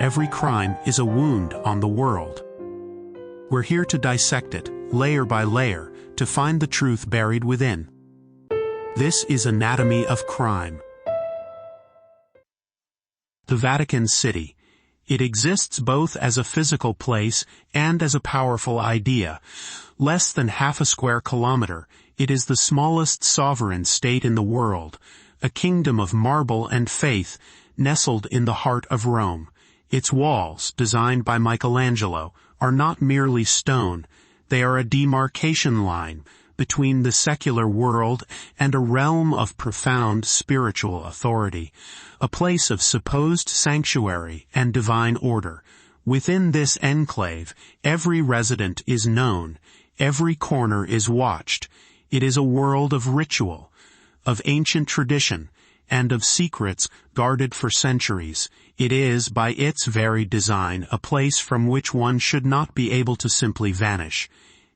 every crime is a wound on the world. We're here to dissect it, layer by layer, to find the truth buried within. This is Anatomy of Crime. The Vatican City. It exists both as a physical place and as a powerful idea. Less than half a square kilometer, it is the smallest sovereign state in the world, a kingdom of marble and faith, nestled in the heart of Rome. Its walls, designed by Michelangelo, are not merely stone. They are a demarcation line between the secular world and a realm of profound spiritual authority, a place of supposed sanctuary and divine order. Within this enclave, every resident is known, every corner is watched. It is a world of ritual, of ancient tradition, and of secrets guarded for centuries. It is, by its very design, a place from which one should not be able to simply vanish.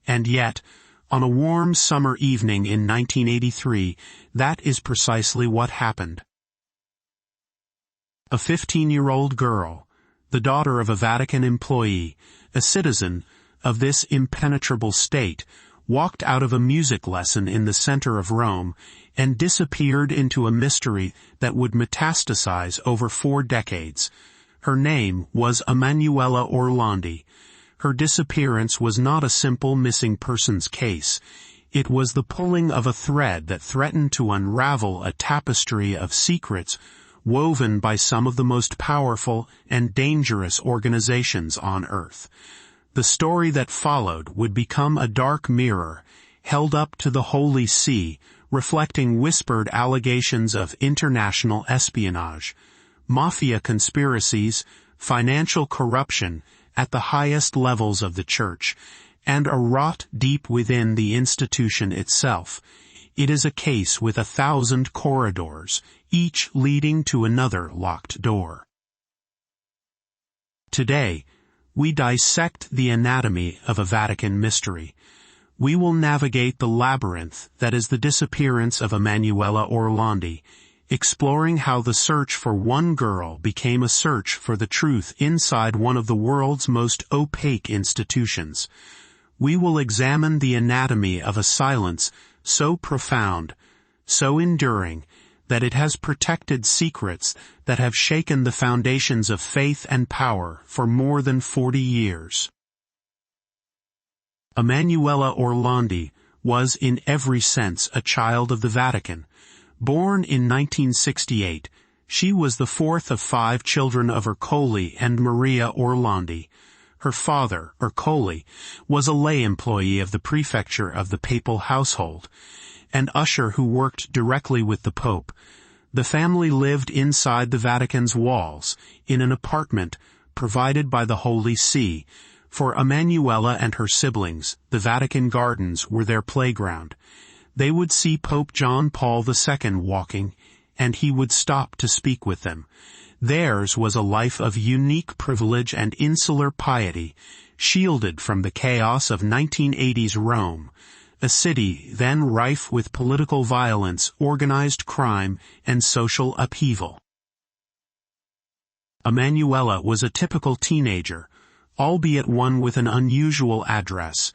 And yet, on a warm summer evening in 1983, that is precisely what happened. A 15-year-old girl, the daughter of a Vatican employee, a citizen of this impenetrable state, walked out of a music lesson in the center of Rome and disappeared into a mystery that would metastasize over 4 decades. Her name was Emanuela Orlandi. Her disappearance was not a simple missing persons case. It was the pulling of a thread that threatened to unravel a tapestry of secrets woven by some of the most powerful and dangerous organizations on Earth. The story that followed would become a dark mirror, held up to the Holy See, reflecting whispered allegations of international espionage, mafia conspiracies, financial corruption at the highest levels of the Church, and a rot deep within the institution itself. It is a case with 1,000 corridors, each leading to another locked door. Today, we dissect the anatomy of a Vatican mystery. We will navigate the labyrinth that is the disappearance of Emanuela Orlandi, exploring how the search for one girl became a search for the truth inside one of the world's most opaque institutions. We will examine the anatomy of a silence so profound, so enduring, that it has protected secrets that have shaken the foundations of faith and power for more than 40 years. Emanuela Orlandi was in every sense a child of the Vatican. Born in 1968, she was the 4th of 5 children of Ercole and Maria Orlandi. Her father, Ercole, was a lay employee of the prefecture of the papal household, an usher who worked directly with the Pope. The family lived inside the Vatican's walls, in an apartment provided by the Holy See. For Emanuela and her siblings, the Vatican gardens were their playground. They would see Pope John Paul II walking, and he would stop to speak with them. Theirs was a life of unique privilege and insular piety, shielded from the chaos of 1980s Rome, a city then rife with political violence, organized crime, and social upheaval. Emanuela was a typical teenager, albeit one with an unusual address.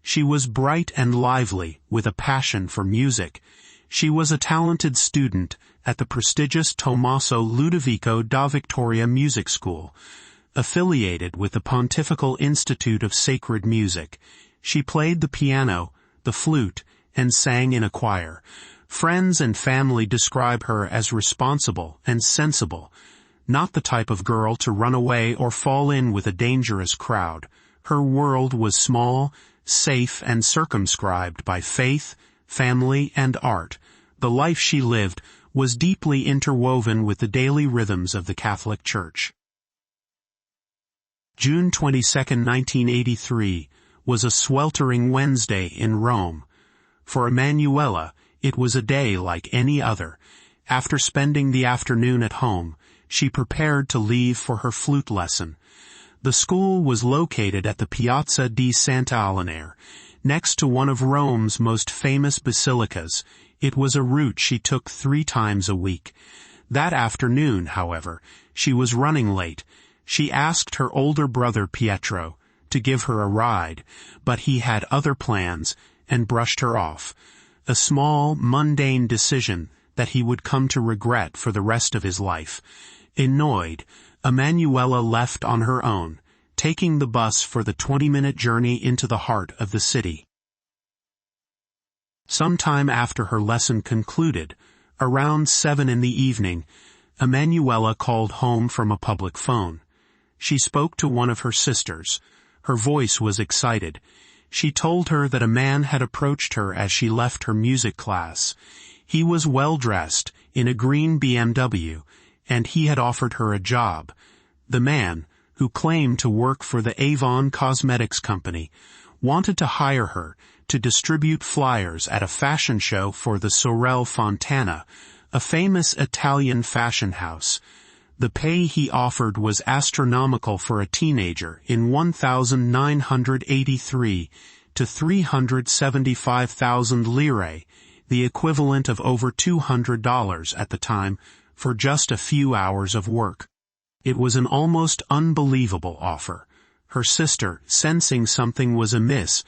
She was bright and lively, with a passion for music. She was a talented student at the prestigious Tommaso Ludovico da Vittoria Music School, affiliated with the Pontifical Institute of Sacred Music. She played the piano, the flute, and sang in a choir. Friends and family describe her as responsible and sensible, not the type of girl to run away or fall in with a dangerous crowd. Her world was small, safe, and circumscribed by faith, family, and art. The life she lived was deeply interwoven with the daily rhythms of the Catholic Church. June 22, 1983, was a sweltering Wednesday in Rome. For Emanuela, it was a day like any other. After spending the afternoon at home, she prepared to leave for her flute lesson. The school was located at the Piazza di Sant'Alinare, next to one of Rome's most famous basilicas. It was a route she took 3 times a week. That afternoon, however, she was running late. She asked her older brother Pietro to give her a ride, but he had other plans and brushed her off. A small, mundane decision that he would come to regret for the rest of his life. Annoyed, Emanuela left on her own, taking the bus for the 20-minute journey into the heart of the city. Sometime after her lesson concluded, around 7 in the evening, Emanuela called home from a public phone. She spoke to one of her sisters. Her voice was excited. She told her that a man had approached her as she left her music class. He was well-dressed, in a green BMW, and he had offered her a job. The man, who claimed to work for the Avon Cosmetics Company, wanted to hire her to distribute flyers at a fashion show for the Sorelle Fontana, a famous Italian fashion house. The pay he offered was astronomical for a teenager in 1,983 to 375,000 lire, the equivalent of over $200 at the time, for just a few hours of work. It was an almost unbelievable offer. Her sister, sensing something was amiss,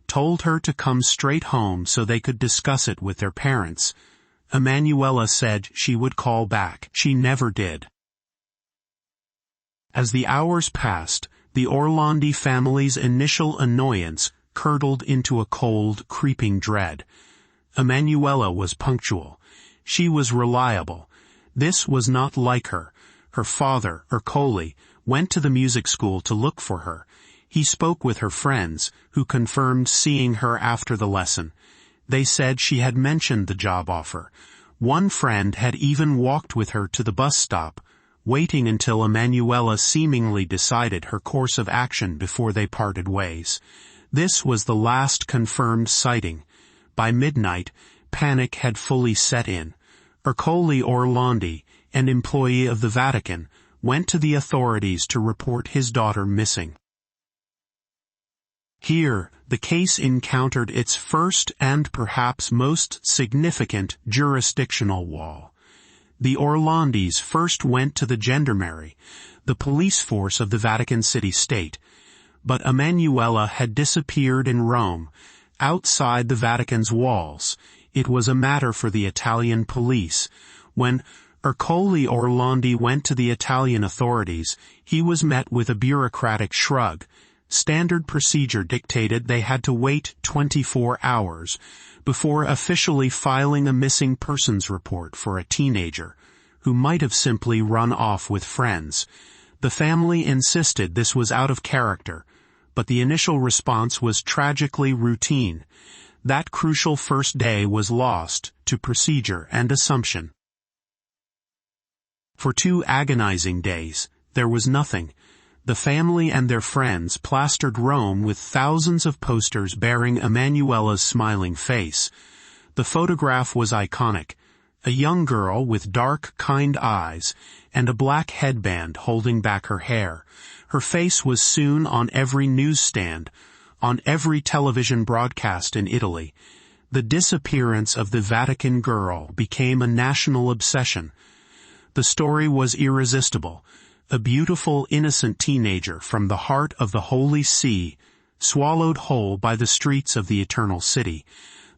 told her to come straight home so they could discuss it with their parents. Emanuela said she would call back. She never did. As the hours passed, the Orlandi family's initial annoyance curdled into a cold, creeping dread. Emanuela was punctual. She was reliable. This was not like her. Her father, Ercole, went to the music school to look for her. He spoke with her friends, who confirmed seeing her after the lesson. They said she had mentioned the job offer. One friend had even walked with her to the bus stop, waiting until Emanuela seemingly decided her course of action before they parted ways. This was the last confirmed sighting. By midnight, panic had fully set in. Ercole Orlandi, an employee of the Vatican, went to the authorities to report his daughter missing. Here, the case encountered its first and perhaps most significant jurisdictional wall. The Orlandis first went to the gendarmerie, the police force of the Vatican city-state, but Emanuela had disappeared in Rome, outside the Vatican's walls. It was a matter for the Italian police. When Ercole Orlandi went to the Italian authorities, he was met with a bureaucratic shrug. Standard procedure dictated they had to wait 24 hours before officially filing a missing persons report for a teenager who might have simply run off with friends. The family insisted this was out of character, but the initial response was tragically routine. That crucial first day was lost to procedure and assumption. For 2 agonizing days, there was nothing. The family and their friends plastered Rome with thousands of posters bearing Emanuela's smiling face. The photograph was iconic. A young girl with dark, kind eyes and a black headband holding back her hair. Her face was soon on every newsstand, on every television broadcast in Italy. The disappearance of the Vatican girl became a national obsession. The story was irresistible. A beautiful, innocent teenager from the heart of the Holy See, swallowed whole by the streets of the Eternal City.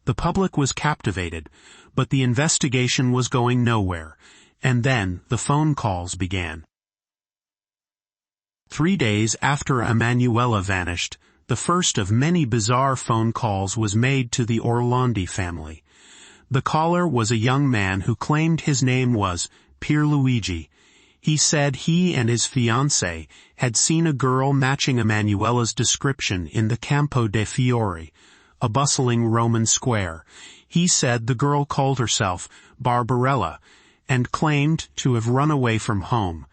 The public was captivated, but the investigation was going nowhere, and then the phone calls began. 3 days after Emanuela vanished, the first of many bizarre phone calls was made to the Orlandi family. The caller was a young man who claimed his name was Pierluigi. He said he and his fiancée had seen a girl matching Emanuela's description in the Campo de' Fiori, a bustling Roman square. He said the girl called herself Barbarella and claimed to have run away from home.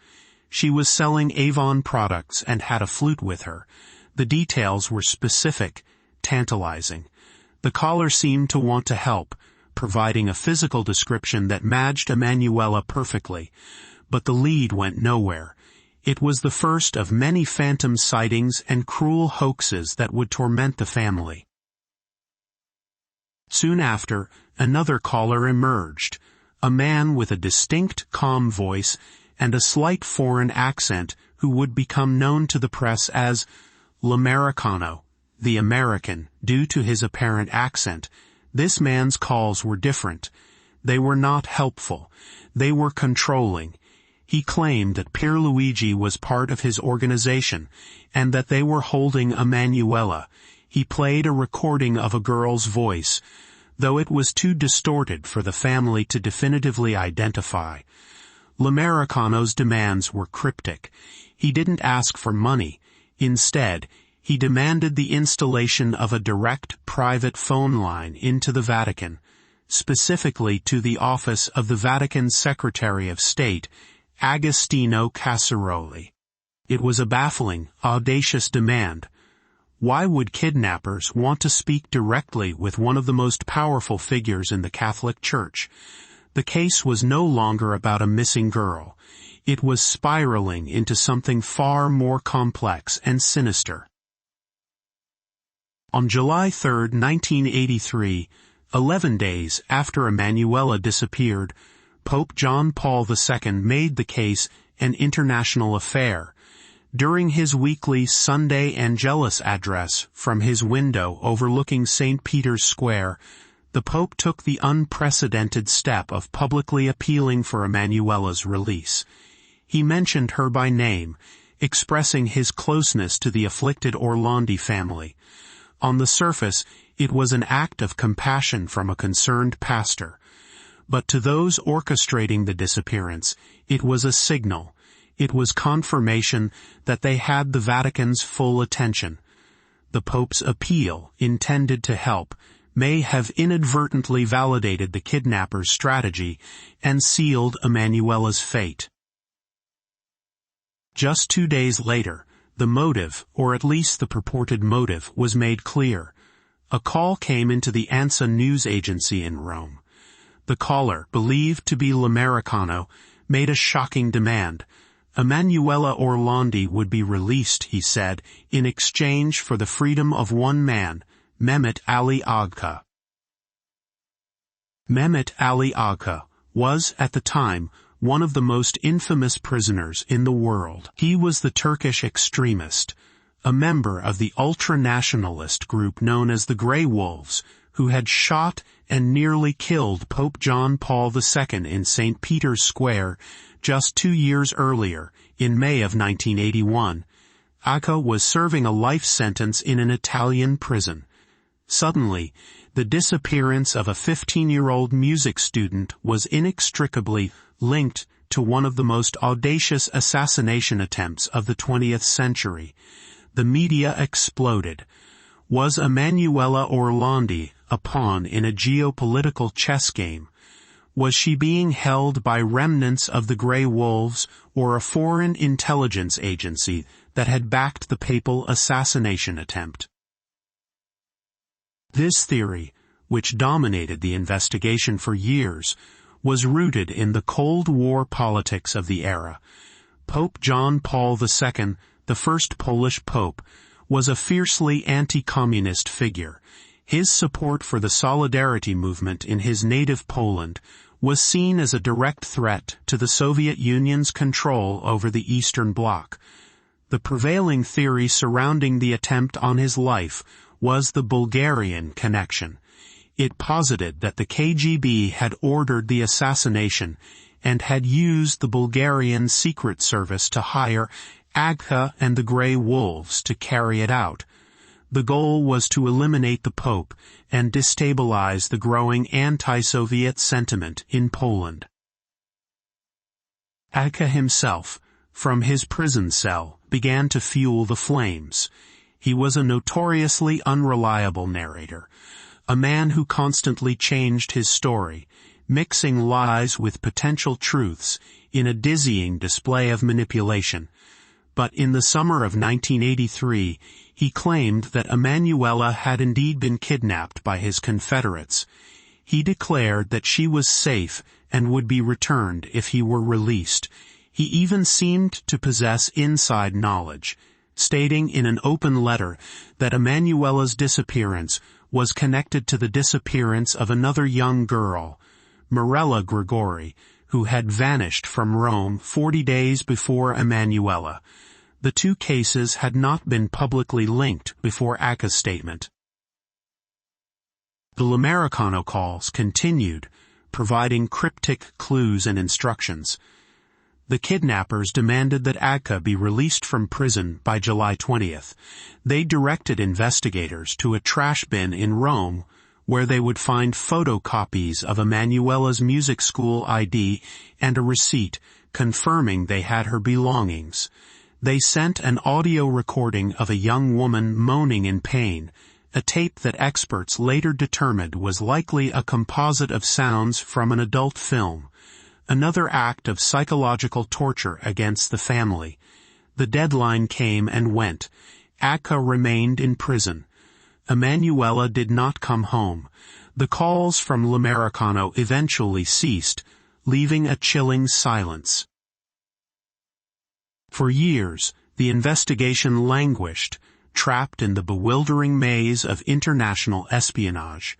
She was selling Avon products and had a flute with her. The details were specific, tantalizing. The caller seemed to want to help, providing a physical description that matched Emanuela perfectly. But the lead went nowhere. It was the first of many phantom sightings and cruel hoaxes that would torment the family. Soon after, another caller emerged, a man with a distinct, calm voice and a slight foreign accent who would become known to the press as L'Americano, the American, due to his apparent accent. This man's calls were different. They were not helpful. They were controlling. He claimed that Pierluigi was part of his organization, and that they were holding Emanuela. He played a recording of a girl's voice, though it was too distorted for the family to definitively identify. L'Americano's demands were cryptic. He didn't ask for money. Instead, he demanded the installation of a direct private phone line into the Vatican, specifically to the office of the Vatican Secretary of State, Agostino Casseroli. It was a baffling, audacious demand. Why would kidnappers want to speak directly with one of the most powerful figures in the Catholic Church? The case was no longer about a missing girl. It was spiraling into something far more complex and sinister. On July 3, 1983, 11 days after Emanuela disappeared, Pope John Paul II made the case an international affair. During his weekly Sunday Angelus address from his window overlooking St. Peter's Square, the Pope took the unprecedented step of publicly appealing for Emanuela's release. He mentioned her by name, expressing his closeness to the afflicted Orlandi family. On the surface, it was an act of compassion from a concerned pastor. But to those orchestrating the disappearance, it was a signal. It was confirmation that they had the Vatican's full attention. The Pope's appeal, intended to help, may have inadvertently validated the kidnappers' strategy and sealed Emanuela's fate. Just 2 days later, the motive, or at least the purported motive, was made clear. A call came into the ANSA news agency in Rome. The caller, believed to be L'Americano, made a shocking demand. Emanuela Orlandi would be released, he said, in exchange for the freedom of one man, Mehmet Ali Agca. Mehmet Ali Agca was, at the time, one of the most infamous prisoners in the world. He was the Turkish extremist, a member of the ultra-nationalist group known as the Grey Wolves, who had shot and nearly killed Pope John Paul II in St. Peter's Square just 2 years earlier, in May of 1981. Agca was serving a life sentence in an Italian prison. Suddenly, the disappearance of a 15-year-old music student was inextricably linked to one of the most audacious assassination attempts of the 20th century. The media exploded. Was Emanuela Orlandi a pawn in a geopolitical chess game? Was she being held by remnants of the Grey Wolves or a foreign intelligence agency that had backed the papal assassination attempt? This theory, which dominated the investigation for years, was rooted in the Cold War politics of the era. Pope John Paul II, the first Polish pope, was a fiercely anti-communist figure. His support for the Solidarity movement in his native Poland was seen as a direct threat to the Soviet Union's control over the Eastern Bloc. The prevailing theory surrounding the attempt on his life was the Bulgarian connection. It posited that the KGB had ordered the assassination and had used the Bulgarian Secret Service to hire Agca and the Grey Wolves to carry it out. The goal was to eliminate the Pope and destabilize the growing anti-Soviet sentiment in Poland. Agca himself, from his prison cell, began to fuel the flames. He was a notoriously unreliable narrator, a man who constantly changed his story, mixing lies with potential truths in a dizzying display of manipulation. But in the summer of 1983, he claimed that Emanuela had indeed been kidnapped by his confederates. He declared that she was safe and would be returned if he were released. He even seemed to possess inside knowledge, stating in an open letter that Emanuela's disappearance was connected to the disappearance of another young girl, Mirella Grigori, who had vanished from Rome 40 days before Emanuela. The two cases had not been publicly linked before Acca's statement. The Lamericano calls continued, providing cryptic clues and instructions. The kidnappers demanded that Acca be released from prison by July 20th. They directed investigators to a trash bin in Rome, where they would find photocopies of Emanuela's music school ID and a receipt confirming they had her belongings. They sent an audio recording of a young woman moaning in pain, a tape that experts later determined was likely a composite of sounds from an adult film. Another act of psychological torture against the family. The deadline came and went. Acca remained in prison. Emanuela did not come home. The calls from Lamericano eventually ceased, leaving a chilling silence. For years, the investigation languished, trapped in the bewildering maze of international espionage.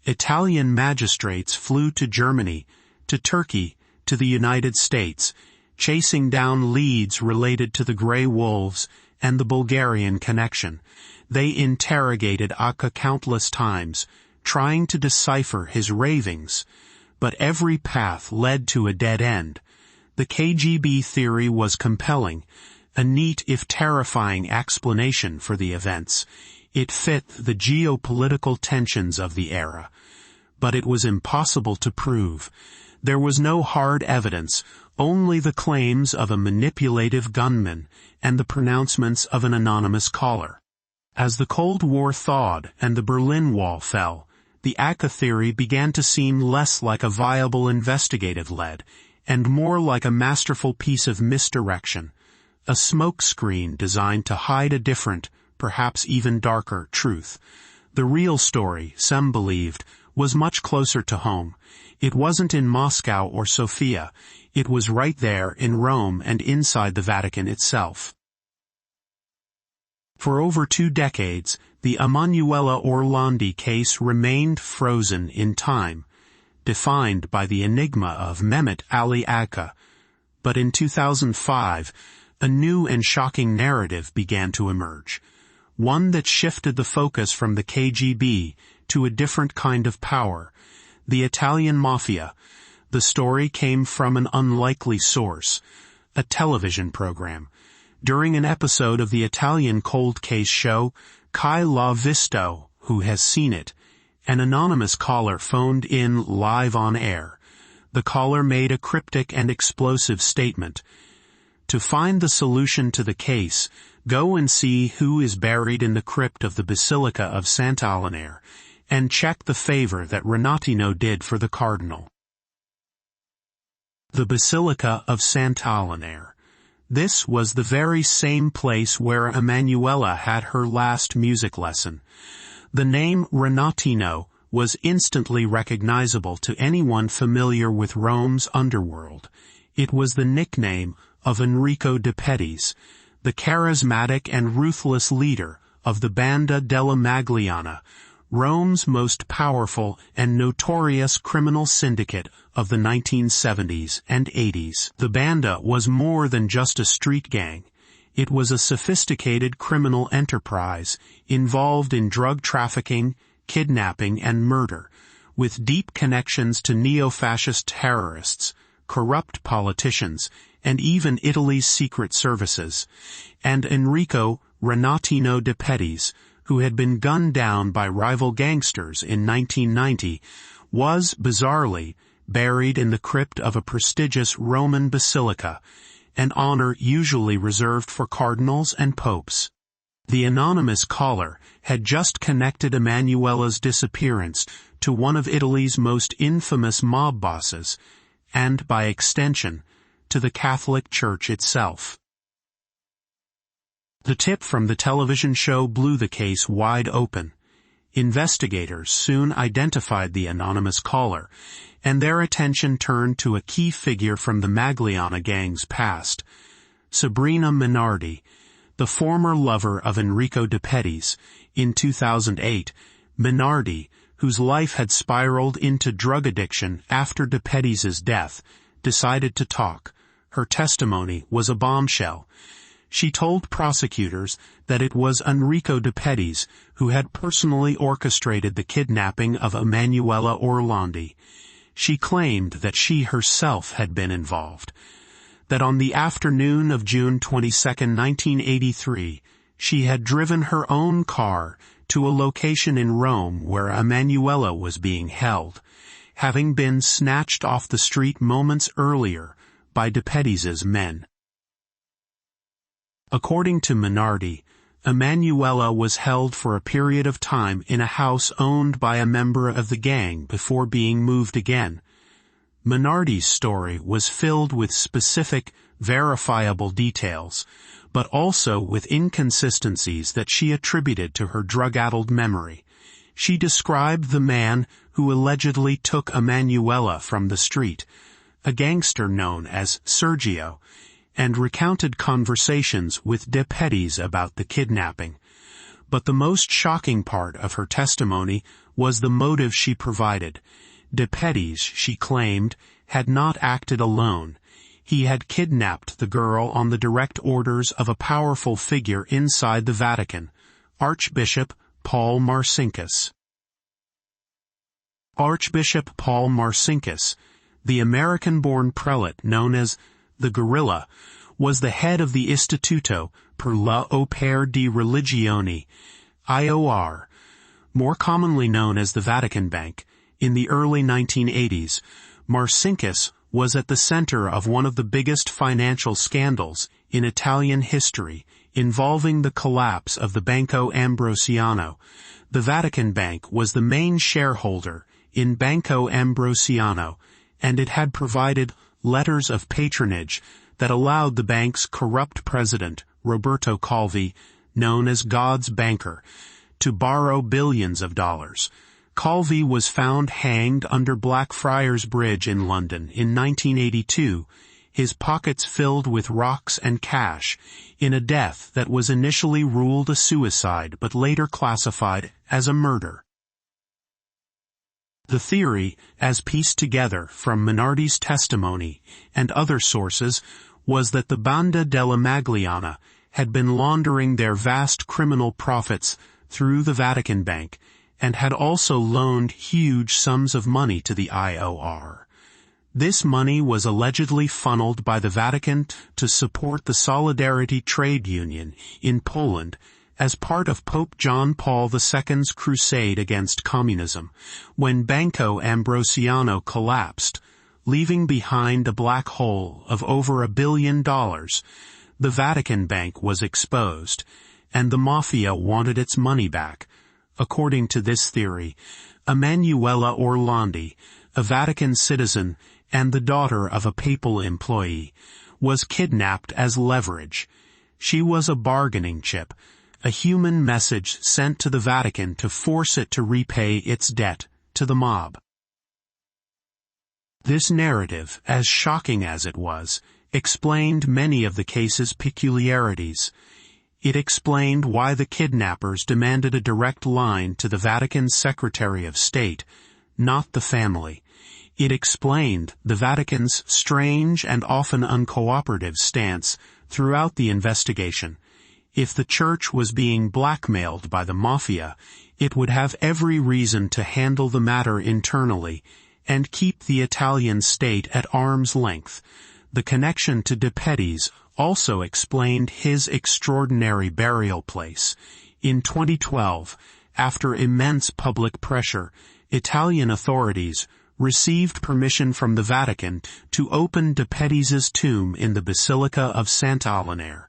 Italian magistrates flew to Germany, to Turkey, to the United States, chasing down leads related to the Grey Wolves and the Bulgarian connection. They interrogated Acca countless times, trying to decipher his ravings, but every path led to a dead end. The KGB theory was compelling, a neat if terrifying explanation for the events. It fit the geopolitical tensions of the era. But it was impossible to prove. There was no hard evidence, only the claims of a manipulative gunman and the pronouncements of an anonymous caller. As the Cold War thawed and the Berlin Wall fell, the Acca theory began to seem less like a viable investigative lead and more like a masterful piece of misdirection, a smokescreen designed to hide a different, perhaps even darker, truth. The real story, some believed, was much closer to home. It wasn't in Moscow or Sofia. It was right there in Rome and inside the Vatican itself. For over 2 decades, the Emanuela Orlandi case remained frozen in time, defined by the enigma of Mehmet Ali Acca. But in 2005, a new and shocking narrative began to emerge, one that shifted the focus from the KGB to a different kind of power, the Italian mafia. The story came from an unlikely source, a television program. During an episode of the Italian cold case show, Chi L'ha Visto, who has seen it, an anonymous caller phoned in live on air. The caller made a cryptic and explosive statement. To find the solution to the case, go and see who is buried in the crypt of the Basilica of Sant'Alinare, and check the favor that Renatino did for the cardinal. The Basilica of Sant'Alinare. This was the very same place where Emanuela had her last music lesson. The name Renatino was instantly recognizable to anyone familiar with Rome's underworld. It was the nickname of Enrico de Pettis, the charismatic and ruthless leader of the Banda della Magliana, Rome's most powerful and notorious criminal syndicate of the 1970s and 80s. The Banda was more than just a street gang. It was a sophisticated criminal enterprise involved in drug trafficking, kidnapping, and murder, with deep connections to neo-fascist terrorists, corrupt politicians, and even Italy's secret services. And Enrico Renatino de Pettis, who had been gunned down by rival gangsters in 1990, was, bizarrely, buried in the crypt of a prestigious Roman basilica, an honor usually reserved for cardinals and popes. The anonymous caller had just connected Emanuela's disappearance to one of Italy's most infamous mob bosses, and, by extension, to the Catholic Church itself. The tip from the television show blew the case wide open. Investigators soon identified the anonymous caller, and their attention turned to a key figure from the Magliana gang's past, Sabrina Minardi, the former lover of Enrico de Pettis. In 2008, Minardi, whose life had spiraled into drug addiction after de Pettis' death, decided to talk. Her testimony was a bombshell. She told prosecutors that it was Enrico de Pettis who had personally orchestrated the kidnapping of Emanuela Orlandi. She claimed that she herself had been involved. That on the afternoon of June 22, 1983, she had driven her own car to a location in Rome where Emanuela was being held, having been snatched off the street moments earlier by de Pettis's men. According to Minardi, Emanuela was held for a period of time in a house owned by a member of the gang before being moved again. Minardi's story was filled with specific, verifiable details, but also with inconsistencies that she attributed to her drug-addled memory. She described the man who allegedly took Emanuela from the street, a gangster known as Sergio, and recounted conversations with de Pettis about the kidnapping. But the most shocking part of her testimony was the motive she provided. De Pettis, she claimed, had not acted alone. He had kidnapped the girl on the direct orders of a powerful figure inside the Vatican, Archbishop Paul Marcinkus. Archbishop Paul Marcinkus, the American-born prelate known as the Gorilla, was the head of the Istituto per l'Opera di Religione, IOR, more commonly known as the Vatican Bank. In the early 1980s, Marcinkus was at the center of one of the biggest financial scandals in Italian history, involving the collapse of the Banco Ambrosiano. The Vatican Bank was the main shareholder in Banco Ambrosiano, and it had provided letters of patronage that allowed the bank's corrupt president, Roberto Calvi, known as God's banker, to borrow billions of dollars. Calvi was found hanged under Blackfriars Bridge in London in 1982, his pockets filled with rocks and cash, in a death that was initially ruled a suicide but later classified as a murder. The theory, as pieced together from Minardi's testimony and other sources, was that the Banda della Magliana had been laundering their vast criminal profits through the Vatican Bank and had also loaned huge sums of money to the IOR. This money was allegedly funneled by the Vatican to support the Solidarity Trade Union in Poland as part of Pope John Paul II's crusade against communism, when Banco Ambrosiano collapsed, leaving behind a black hole of over $1 billion. The Vatican Bank was exposed, and the mafia wanted its money back. According to this theory, Emanuela Orlandi, a Vatican citizen and the daughter of a papal employee, was kidnapped as leverage. She was a bargaining chip, a human message sent to the Vatican to force it to repay its debt to the mob. This narrative, as shocking as it was, explained many of the case's peculiarities. It explained why the kidnappers demanded a direct line to the Vatican's Secretary of State, not the family. It explained the Vatican's strange and often uncooperative stance throughout the investigation. If the Church was being blackmailed by the mafia, it would have every reason to handle the matter internally and keep the Italian state at arm's length. The connection to de Pettis also explained his extraordinary burial place. In 2012, after immense public pressure, Italian authorities received permission from the Vatican to open de Pettis's tomb in the Basilica of Sant'Apollinare.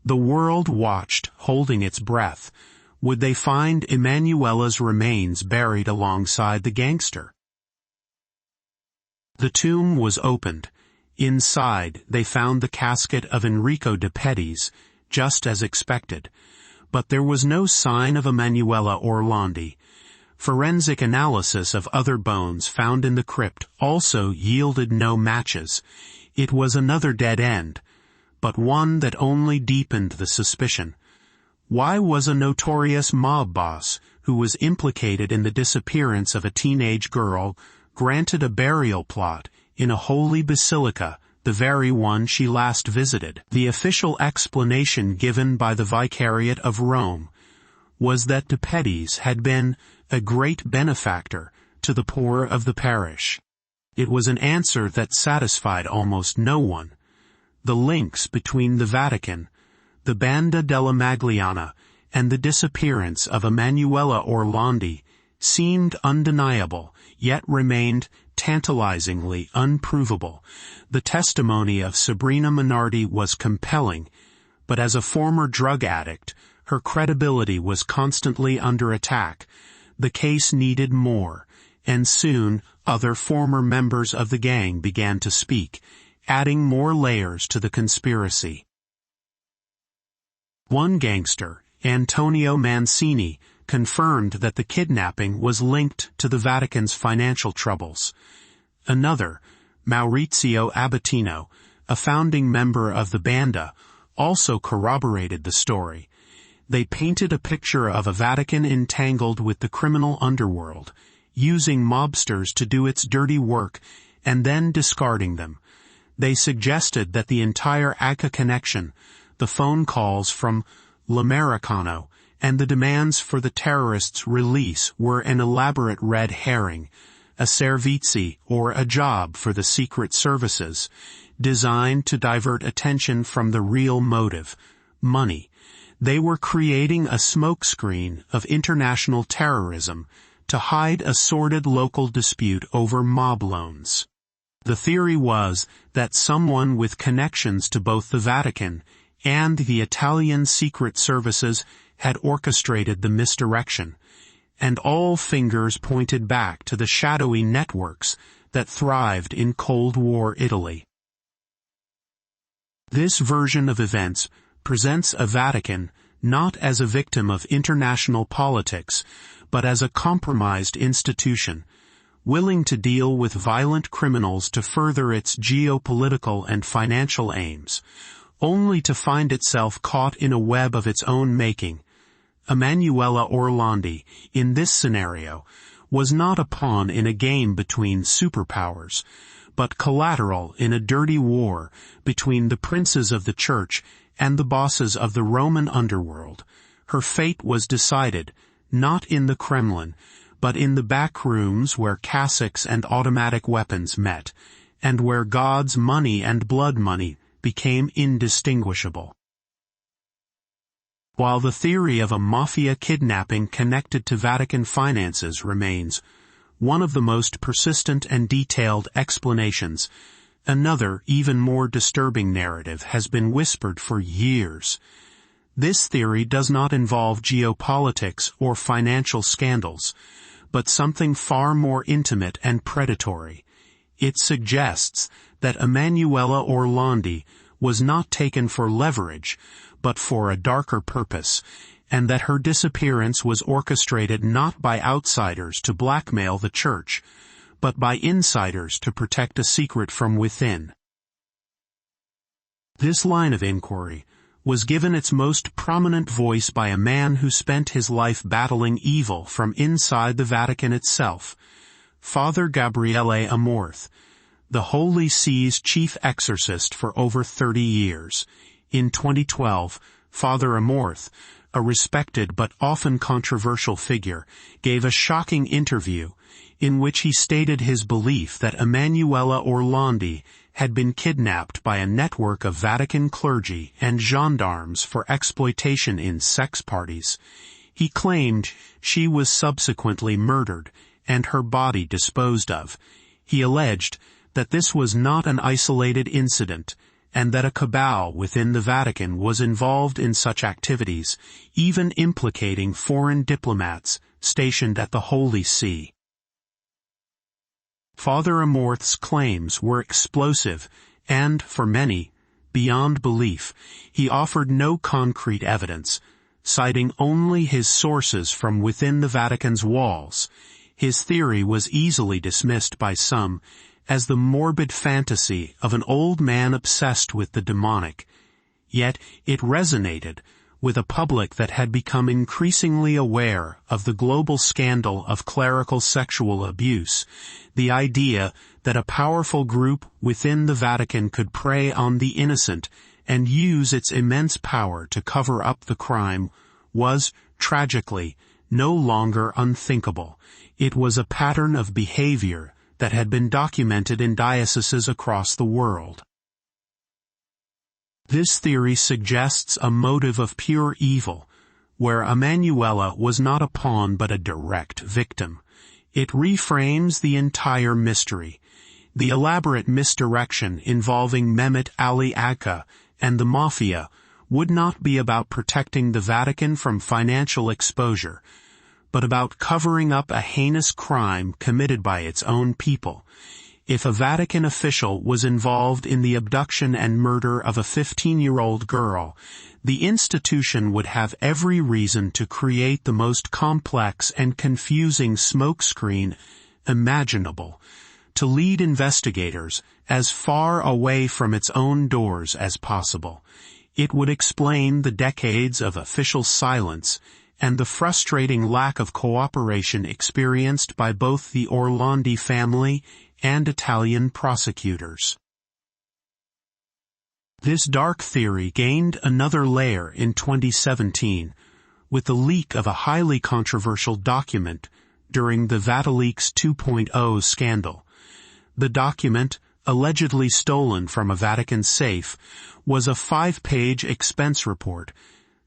The world watched, holding its breath. Would they find Emanuela's remains buried alongside the gangster? The tomb was opened. Inside, they found the casket of Enrico de Pettis, just as expected. But there was no sign of Emanuela Orlandi. Forensic analysis of other bones found in the crypt also yielded no matches. It was another dead end, but one that only deepened the suspicion. Why was a notorious mob boss, who was implicated in the disappearance of a teenage girl, granted a burial plot in a holy basilica, the very one she last visited. The official explanation given by the Vicariate of Rome was that de Pettis had been a great benefactor to the poor of the parish. It was an answer that satisfied almost no one. The links between the Vatican, the Banda della Magliana, and the disappearance of Emanuela Orlandi seemed undeniable, yet remained tantalizingly unprovable. The testimony of Sabrina Minardi was compelling, but as a former drug addict, her credibility was constantly under attack. The case needed more, and soon other former members of the gang began to speak, adding more layers to the conspiracy. One gangster, Antonio Mancini, confirmed that the kidnapping was linked to the Vatican's financial troubles. Another, Maurizio Abatino, a founding member of the Banda, also corroborated the story. They painted a picture of a Vatican entangled with the criminal underworld, using mobsters to do its dirty work and then discarding them. They suggested that the entire ACA connection, the phone calls from L'Americano, and the demands for the terrorists' release were an elaborate red herring, a servizi or a job for the secret services, designed to divert attention from the real motive, money. They were creating a smokescreen of international terrorism to hide a sordid local dispute over mob loans. The theory was that someone with connections to both the Vatican and the Italian secret services had orchestrated the misdirection, and all fingers pointed back to the shadowy networks that thrived in Cold War Italy. This version of events presents a Vatican not as a victim of international politics, but as a compromised institution, willing to deal with violent criminals to further its geopolitical and financial aims, only to find itself caught in a web of its own making. Emanuela Orlandi, in this scenario, was not a pawn in a game between superpowers, but collateral in a dirty war between the princes of the church and the bosses of the Roman underworld. Her fate was decided, not in the Kremlin, but in the back rooms where cassocks and automatic weapons met, and where God's money and blood money became indistinguishable. While the theory of a mafia kidnapping connected to Vatican finances remains one of the most persistent and detailed explanations, another, even more disturbing narrative has been whispered for years. This theory does not involve geopolitics or financial scandals, but something far more intimate and predatory. It suggests that Emanuela Orlandi was not taken for leverage, but for a darker purpose, and that her disappearance was orchestrated not by outsiders to blackmail the church, but by insiders to protect a secret from within. This line of inquiry was given its most prominent voice by a man who spent his life battling evil from inside the Vatican itself, Father Gabriele Amorth, the Holy See's chief exorcist for over 30 years. In 2012, Father Amorth, a respected but often controversial figure, gave a shocking interview in which he stated his belief that Emanuela Orlandi had been kidnapped by a network of Vatican clergy and gendarmes for exploitation in sex parties. He claimed she was subsequently murdered and her body disposed of. He alleged that this was not an isolated incident, and that a cabal within the Vatican was involved in such activities, even implicating foreign diplomats stationed at the Holy See. Father Amorth's claims were explosive and, for many, beyond belief. He offered no concrete evidence, citing only his sources from within the Vatican's walls. His theory was easily dismissed by some as the morbid fantasy of an old man obsessed with the demonic. Yet it resonated with a public that had become increasingly aware of the global scandal of clerical sexual abuse, the idea that a powerful group within the Vatican could prey on the innocent and use its immense power to cover up the crime was, tragically, no longer unthinkable. It was a pattern of behavior that had been documented in dioceses across the world. This theory suggests a motive of pure evil, where Emanuela was not a pawn but a direct victim. It reframes the entire mystery. The elaborate misdirection involving Mehmet Ali Agca and the Mafia would not be about protecting the Vatican from financial exposure, but about covering up a heinous crime committed by its own people. If a Vatican official was involved in the abduction and murder of a 15-year-old girl, the institution would have every reason to create the most complex and confusing smokescreen imaginable, to lead investigators as far away from its own doors as possible. It would explain the decades of official silence and the frustrating lack of cooperation experienced by both the Orlandi family and Italian prosecutors. This dark theory gained another layer in 2017 with the leak of a highly controversial document during the Vatileaks 2.0 scandal. The document, allegedly stolen from a Vatican safe, was a 5-page expense report,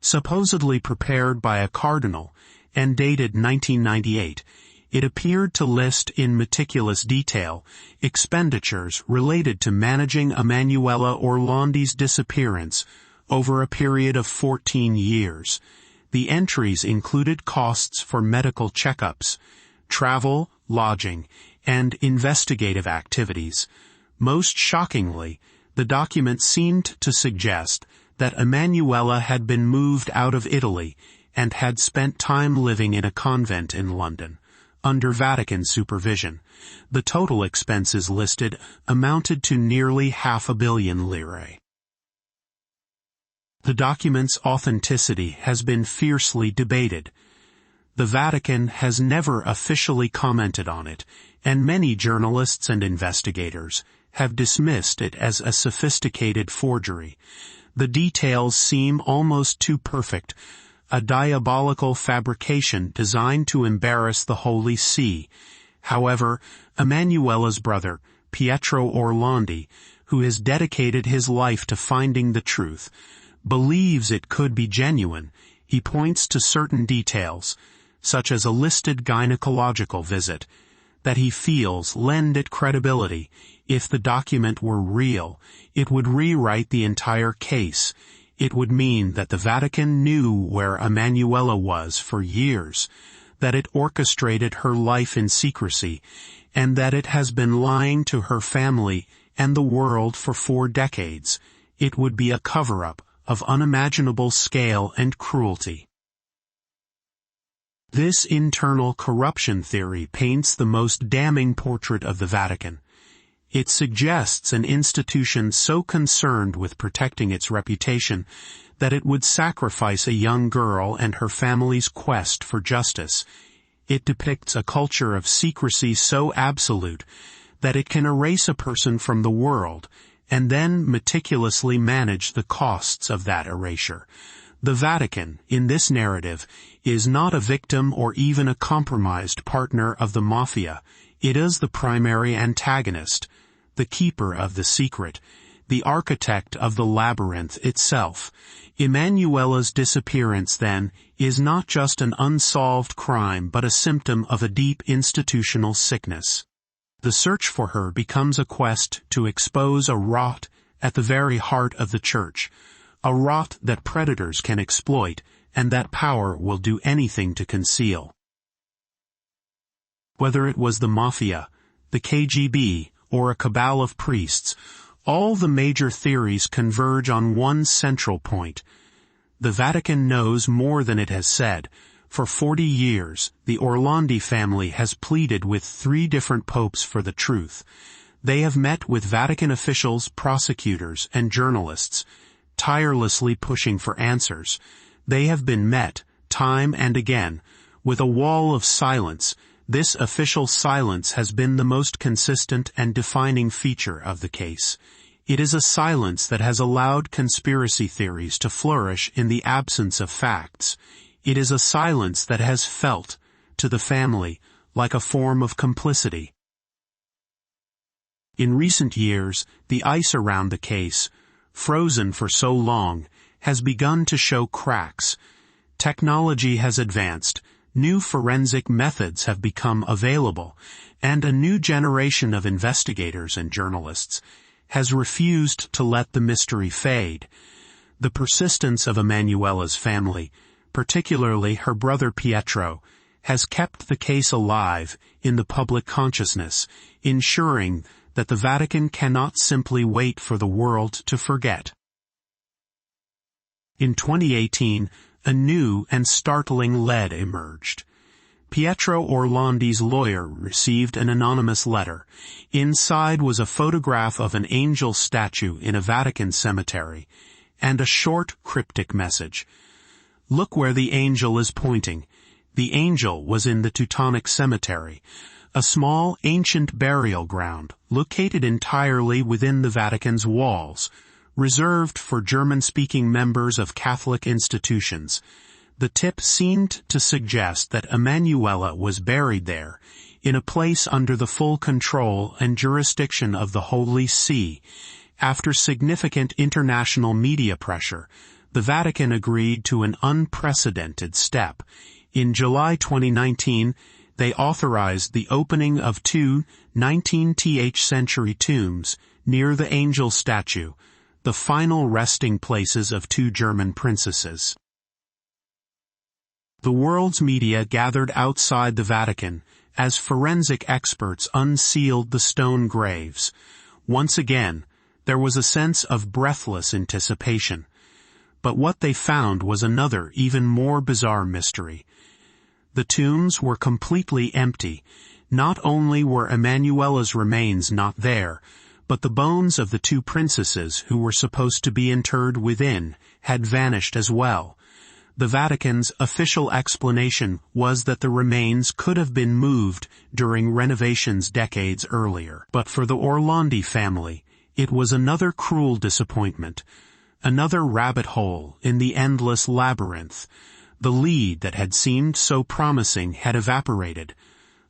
supposedly prepared by a cardinal and dated 1998. It appeared to list in meticulous detail expenditures related to managing Emanuela Orlandi's disappearance over a period of 14 years. The entries included costs for medical checkups, travel, lodging, and investigative activities. Most shockingly, the document seemed to suggest that Emanuela had been moved out of Italy and had spent time living in a convent in London, under Vatican supervision. The total expenses listed amounted to nearly 500 million lire. The document's authenticity has been fiercely debated. The Vatican has never officially commented on it, and many journalists and investigators have dismissed it as a sophisticated forgery. The details seem almost too perfect, a diabolical fabrication designed to embarrass the Holy See. However, Emanuela's brother, Pietro Orlandi, who has dedicated his life to finding the truth, believes it could be genuine. He points to certain details, such as a listed gynecological visit, that he feels lend it credibility. If the document were real, it would rewrite the entire case. It would mean that the Vatican knew where Emanuela was for years, that it orchestrated her life in secrecy, and that it has been lying to her family and the world for 4 decades. It would be a cover-up of unimaginable scale and cruelty. This internal corruption theory paints the most damning portrait of the Vatican. It suggests an institution so concerned with protecting its reputation that it would sacrifice a young girl and her family's quest for justice. It depicts a culture of secrecy so absolute that it can erase a person from the world and then meticulously manage the costs of that erasure. The Vatican, in this narrative, is not a victim or even a compromised partner of the Mafia. It is the primary antagonist, the keeper of the secret, the architect of the labyrinth itself. Emanuela's disappearance, then, is not just an unsolved crime but a symptom of a deep institutional sickness. The search for her becomes a quest to expose a rot at the very heart of the Church, a rot that predators can exploit and that power will do anything to conceal. Whether it was the Mafia, the KGB, or a cabal of priests, all the major theories converge on one central point. The Vatican knows more than it has said. For 40 years, the Orlandi family has pleaded with 3 different popes for the truth. They have met with Vatican officials, prosecutors, and journalists, tirelessly pushing for answers. They have been met, time and again, with a wall of silence. This official silence has been the most consistent and defining feature of the case. It is a silence that has allowed conspiracy theories to flourish in the absence of facts. It is a silence that has felt, to the family, like a form of complicity. In recent years, the ice around the case, frozen for so long, has begun to show cracks. Technology has advanced, new forensic methods have become available, and a new generation of investigators and journalists has refused to let the mystery fade. The persistence of Emanuela's family, particularly her brother Pietro, has kept the case alive in the public consciousness, ensuring that the Vatican cannot simply wait for the world to forget. In 2018, a new and startling lead emerged. Pietro Orlandi's lawyer received an anonymous letter. Inside was a photograph of an angel statue in a Vatican cemetery, and a short, cryptic message. "Look where the angel is pointing." The angel was in the Teutonic Cemetery, a small, ancient burial ground located entirely within the Vatican's walls, reserved for German-speaking members of Catholic institutions. The tip seemed to suggest that Emanuela was buried there, in a place under the full control and jurisdiction of the Holy See. After significant international media pressure, the Vatican agreed to an unprecedented step. In July 2019, they authorized the opening of two 19th century tombs near the angel statue, the final resting places of two German princesses. The world's media gathered outside the Vatican as forensic experts unsealed the stone graves. Once again, there was a sense of breathless anticipation. But what they found was another, even more bizarre mystery. The tombs were completely empty. Not only were Emanuela's remains not there, but the bones of the two princesses who were supposed to be interred within had vanished as well. The Vatican's official explanation was that the remains could have been moved during renovations decades earlier. But for the Orlandi family, it was another cruel disappointment, another rabbit hole in the endless labyrinth. The lead that had seemed so promising had evaporated,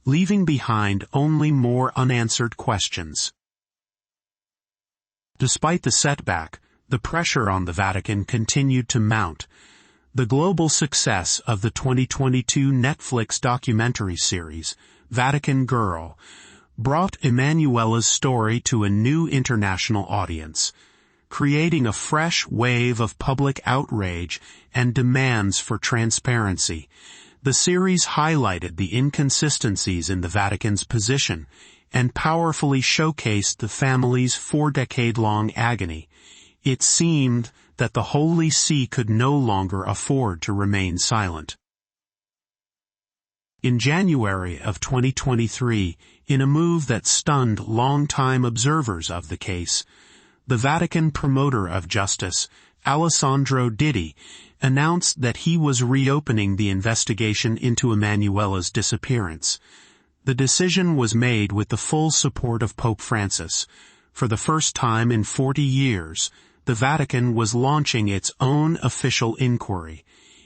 leaving behind only more unanswered questions. Despite the setback, the pressure on the Vatican continued to mount. The global success of the 2022 Netflix documentary series, Vatican Girl, brought Emanuela's story to a new international audience, creating a fresh wave of public outrage and demands for transparency. The series highlighted the inconsistencies in the Vatican's position and powerfully showcased the family's 4-decade-long agony. It seemed that the Holy See could no longer afford to remain silent. In January of 2023, in a move that stunned long-time observers of the case, the Vatican promoter of justice, Alessandro Ditti, announced that he was reopening the investigation into Emanuela's disappearance. The decision was made with the full support of Pope Francis. For the first time in 40 years, the Vatican was launching its own official inquiry.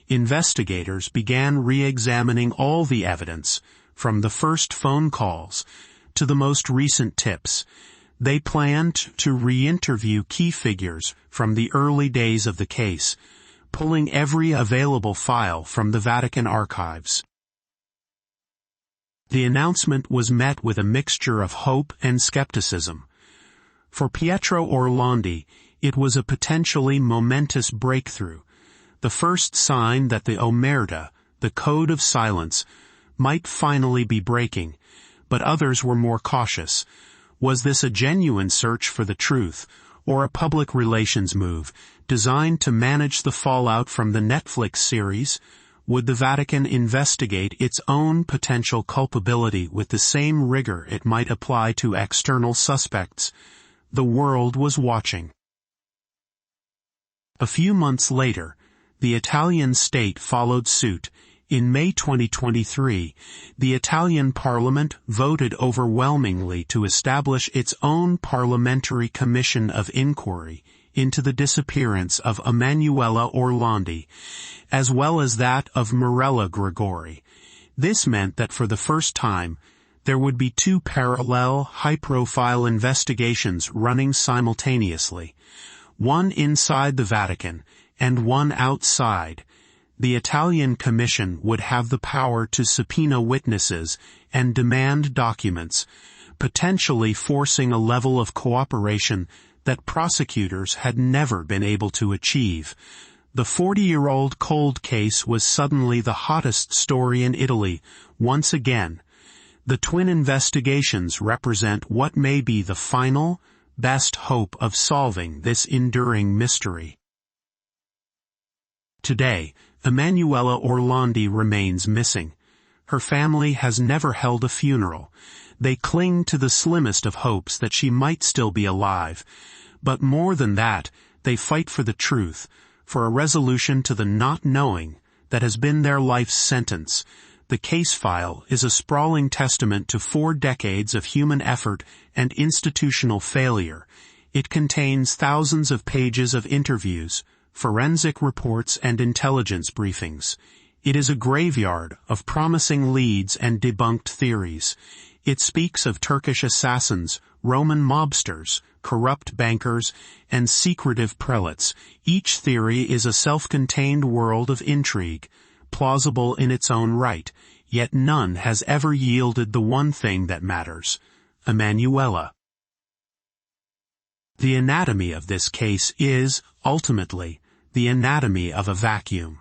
Investigators began re-examining all the evidence, from the first phone calls to the most recent tips. They planned to re-interview key figures from the early days of the case, pulling every available file from the Vatican archives. The announcement was met with a mixture of hope and skepticism. For Pietro Orlandi, it was a potentially momentous breakthrough, the first sign that the Omerta, the code of silence, might finally be breaking, but others were more cautious. Was this a genuine search for the truth, or a public relations move designed to manage the fallout from the Netflix series? Would the Vatican investigate its own potential culpability with the same rigor it might apply to external suspects? The world was watching. A few months later, The Italian state followed suit. In May 2023, the Italian parliament voted overwhelmingly to establish its own parliamentary commission of inquiry into the disappearance of Emanuela Orlandi, as well as that of Mirella Gregori. This meant that for the first time, there would be two parallel, high-profile investigations running simultaneously, one inside the Vatican and one outside. The Italian Commission would have the power to subpoena witnesses and demand documents, potentially forcing a level of cooperation that prosecutors had never been able to achieve. The 40-year-old cold case was suddenly the hottest story in Italy, once again. The twin investigations represent what may be the final, best hope of solving this enduring mystery. Today, Emanuela Orlandi remains missing. Her family has never held a funeral. They cling to the slimmest of hopes that she might still be alive. But more than that, they fight for the truth, for a resolution to the not knowing that has been their life's sentence. The case file is a sprawling testament to 4 decades of human effort and institutional failure. It contains thousands of pages of interviews, forensic reports and intelligence briefings. It is a graveyard of promising leads and debunked theories. It speaks of Turkish assassins, Roman mobsters, corrupt bankers, and secretive prelates. Each theory is a self-contained world of intrigue, plausible in its own right, yet none has ever yielded the one thing that matters: Emanuela. The anatomy of this case is, ultimately, the anatomy of a vacuum.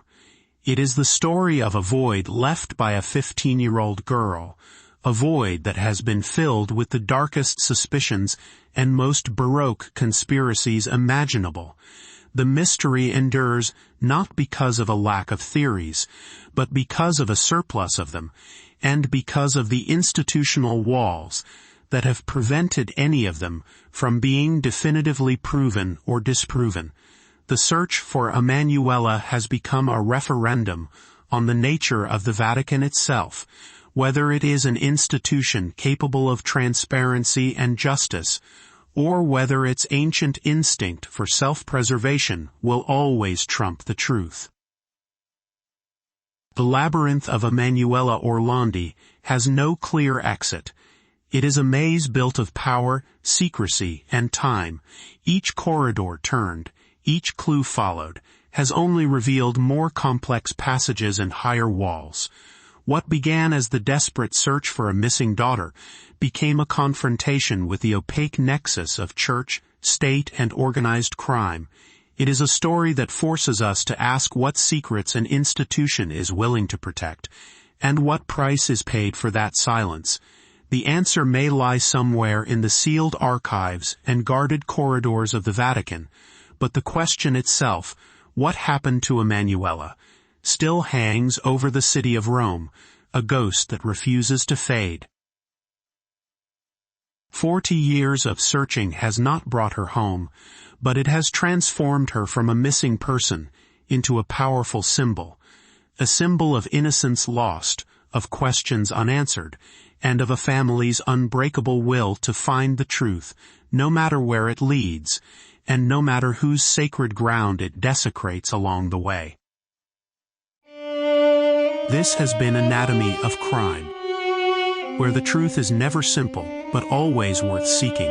It is the story of a void left by a 15-year-old girl, a void that has been filled with the darkest suspicions and most baroque conspiracies imaginable. The mystery endures not because of a lack of theories, but because of a surplus of them, and because of the institutional walls that have prevented any of them from being definitively proven or disproven. The search for Emanuela has become a referendum on the nature of the Vatican itself, whether it is an institution capable of transparency and justice, or whether its ancient instinct for self-preservation will always trump the truth. The labyrinth of Emanuela Orlandi has no clear exit. It is a maze built of power, secrecy, and time. Each corridor turned, each clue followed, has only revealed more complex passages and higher walls. What began as the desperate search for a missing daughter became a confrontation with the opaque nexus of church, state, and organized crime. It is a story that forces us to ask what secrets an institution is willing to protect, and what price is paid for that silence. The answer may lie somewhere in the sealed archives and guarded corridors of the Vatican, but the question itself, what happened to Emanuela, still hangs over the city of Rome, a ghost that refuses to fade. 40 years of searching has not brought her home, but it has transformed her from a missing person into a powerful symbol, a symbol of innocence lost, of questions unanswered, and of a family's unbreakable will to find the truth, no matter where it leads, and no matter whose sacred ground it desecrates along the way. This has been Anatomy of Crime, where the truth is never simple, but always worth seeking.